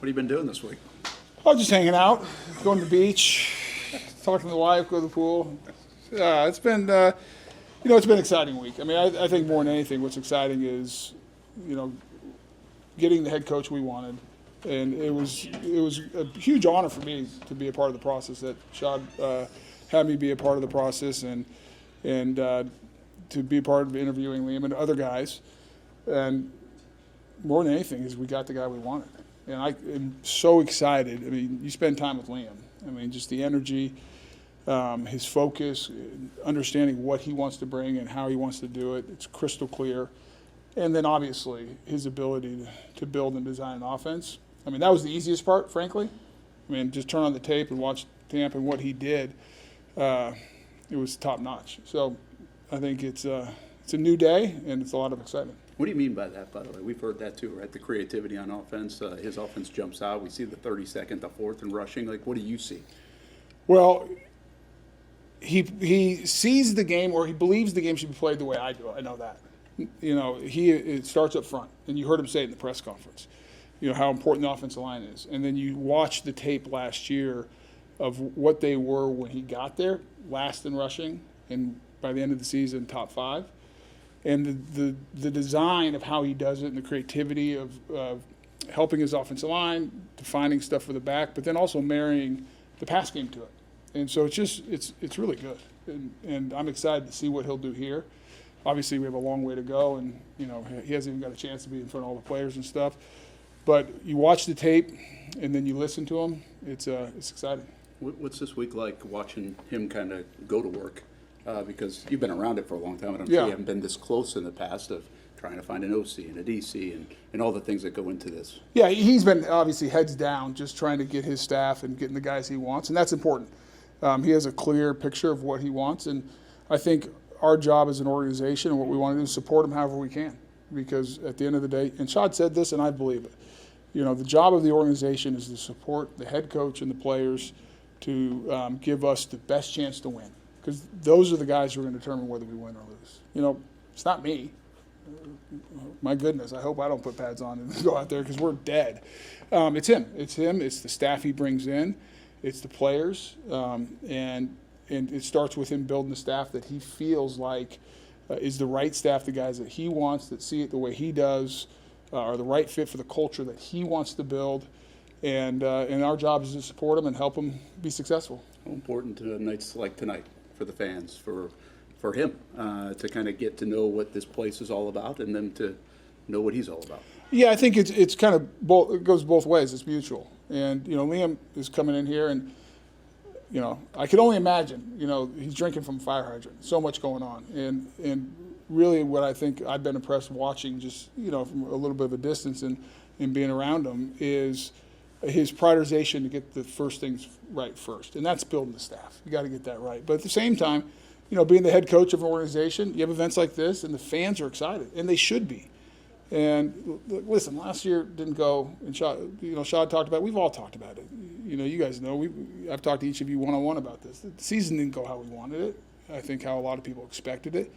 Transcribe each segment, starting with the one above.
What have you been doing this week? Oh, just hanging out, going to the beach, talking to the wife, go to the pool. It's been, it's been an exciting week. I mean, I think more than anything, what's exciting is, getting the head coach we wanted, and it was a huge honor for me to be a part of the process. That Shad had me be a part of the process, and to be a part of interviewing Liam and other guys, and more than anything is we got the guy we wanted. And I am so excited. I mean, you spend time with Liam. I mean, just the energy, his focus, understanding what he wants to bring and how he wants to do it. It's crystal clear. And then obviously his ability to build and design an offense. I mean, that was the easiest part, frankly. I mean, just turn on the tape and watch Tampa and what he did. It was top notch. So I think it's a new day and it's a lot of excitement. What do you mean by that, by the way? We've heard that too, right? The creativity on offense. His offense jumps out. We see the 32nd, the 4th, and rushing. Like, what do you see? Well, he sees the game, or he believes the game should be played the way I do. I know that. It starts up front, and you heard him say it in the press conference. How important the offensive line is, and then you watch the tape last year of what they were when he got there, last in rushing, and by the end of the season, top 5. And the design of how he does it and the creativity of helping his offensive line, defining stuff for the back, but then also marrying the pass game to it. And so it's really good. And I'm excited to see what he'll do here. Obviously, we have a long way to go, and he hasn't even got a chance to be in front of all the players and stuff. But you watch the tape, and then you listen to him. It's exciting. What's this week like watching him kind of go to work? Because you've been around it for a long time, and I'm sure you haven't been this close in the past of trying to find an OC and a DC and all the things that go into this. Yeah, he's been obviously heads down, just trying to get his staff and getting the guys he wants, and that's important. He has a clear picture of what he wants, and I think our job as an organization and what we want to do is support him however we can, because at the end of the day, and Shad said this, and I believe it, the job of the organization is to support the head coach and the players to give us the best chance to win. Because those are the guys who are going to determine whether we win or lose. It's not me. My goodness, I hope I don't put pads on and go out there because we're dead. It's him. It's him. It's the staff he brings in. It's the players. And it starts with him building the staff that he feels like is the right staff, the guys that he wants, that see it the way he does, are the right fit for the culture that he wants to build. And our job is to support him and help him be successful. How important nights like tonight for the fans, for him to kind of get to know what this place is all about, and then to know what he's all about? Yeah, I think it's kind of it goes both ways. It's mutual, and Liam is coming in here, and I can only imagine. He's drinking from a fire hydrant. So much going on, and really, what I think I've been impressed watching, just from a little bit of a distance and being around him, is his prioritization to get the first things right first, and that's building the staff. You got to get that right. But at the same time, being the head coach of an organization, you have events like this, and the fans are excited, and they should be. And listen, last year didn't go, and Shad talked about it. We've all talked about it. You guys know. I've talked to each of you one-on-one about this. The season didn't go how we wanted it. I think how a lot of people expected it.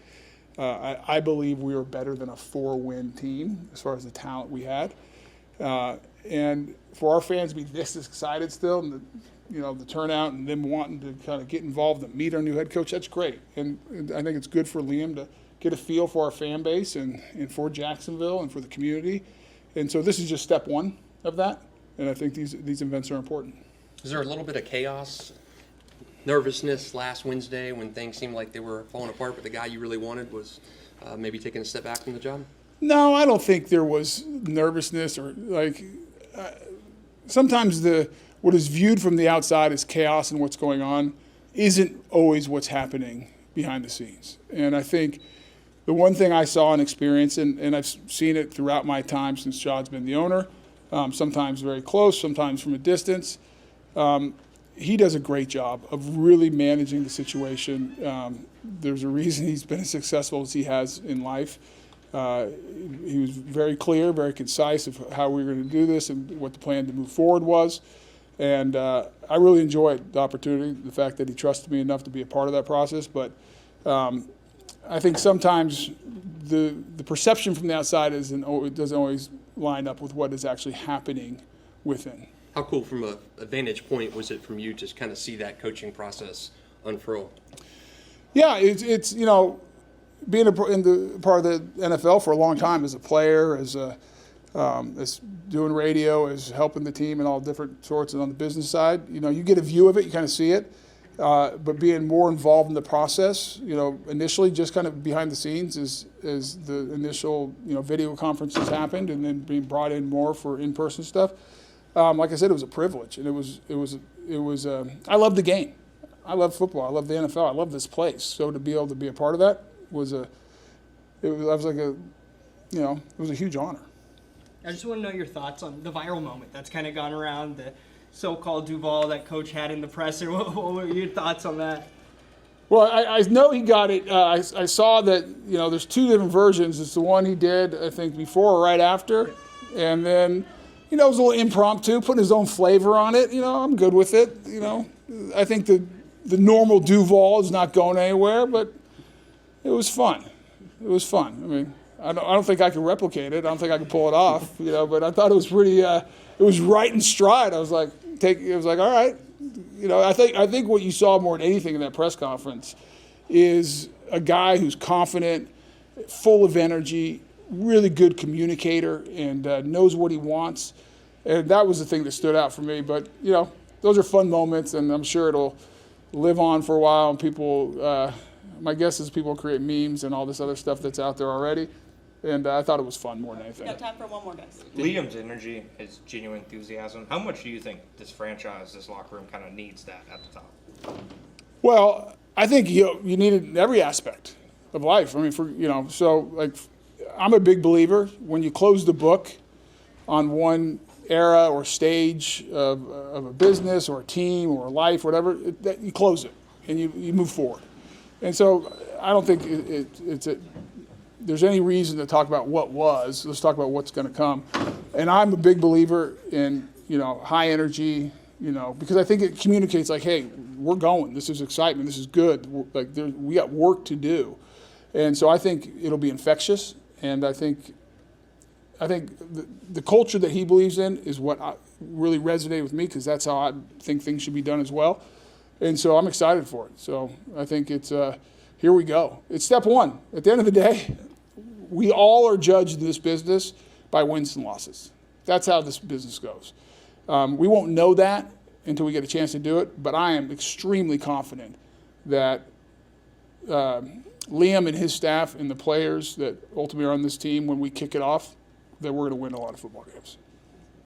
I believe we were better than a 4-win team as far as the talent we had. And for our fans to be this excited still, and the turnout, and them wanting to kind of get involved and meet our new head coach, that's great. And I think it's good for Liam to get a feel for our fan base and for Jacksonville and for the community. And so this is just step one of that. And I think these events are important. Is there a little bit of chaos, nervousness last Wednesday when things seemed like they were falling apart, but the guy you really wanted was maybe taking a step back from the job? No, I don't think there was nervousness or sometimes what is viewed from the outside as chaos and what's going on isn't always what's happening behind the scenes. And I think the one thing I saw and experienced, and I've seen it throughout my time since Shad's been the owner, sometimes very close, sometimes from a distance, he does a great job of really managing the situation. There's a reason he's been as successful as he has in life. He was very clear, very concise of how we were going to do this and what the plan to move forward was. And I really enjoyed the opportunity, the fact that he trusted me enough to be a part of that process. But I think sometimes the perception from the outside doesn't always line up with what is actually happening within. How cool from a vantage point was it from you to kind of see that coaching process unfurl? Yeah, it's you know, being in the part of the NFL for a long time as a player, as doing radio, as helping the team and all different sorts, and on the business side, you know, you get a view of it, you kind of see it. But being more involved in the process, you know, initially just kind of behind the scenes as the initial, you know, video conferences happened, and then being brought in more for in-person stuff. Like I said, it was a privilege, and it was. I love the game. I love football. I love the NFL. I love this place. So to be able to be a part of that was a huge honor. I just want to know your thoughts on the viral moment that's kind of gone around, the so-called Duval that Coach had in the presser. What were your thoughts on that? Well, I know he got it. I saw that, you know, there's two different versions. It's the one he did, I think, before or right after. And then, you know, it was a little impromptu, putting his own flavor on it. You know, I'm good with it. You know, I think the normal Duval is not going anywhere, but it was fun. It was fun. I mean, I don't think I can replicate it. I don't think I can pull it off, you know, but I thought it was pretty, it was right in stride. I was like, all right. You know, I think what you saw more than anything in that press conference is a guy who's confident, full of energy, really good communicator, and knows what he wants. And that was the thing that stood out for me. But, you know, those are fun moments, and I'm sure it'll live on for a while. And people, my guess is people create memes and all this other stuff that's out there already. And I thought it was fun more than anything. Got time for one more, guys. Liam's energy, his genuine enthusiasm. How much do you think this franchise, this locker room, kind of needs that at the top? Well, I think you need it in every aspect of life. I mean, so like, I'm a big believer when you close the book on one era or stage of a business or a team or a life, whatever, that you close it and you move forward. And so I don't think there's any reason to talk about what was. Let's talk about what's going to come. And I'm a big believer in, you know, high energy, you know, because I think it communicates like, hey, we're going. This is excitement. This is good. We got work to do. And so I think it'll be infectious. And I think the culture that he believes in is what really resonated with me, because that's how I think things should be done as well. And so I'm excited for it. So I think it's here we go. It's step one. At the end of the day, we all are judged in this business by wins and losses. That's how this business goes. We won't know that until we get a chance to do it, but I am extremely confident that Liam and his staff and the players that ultimately are on this team, when we kick it off, that we're going to win a lot of football games.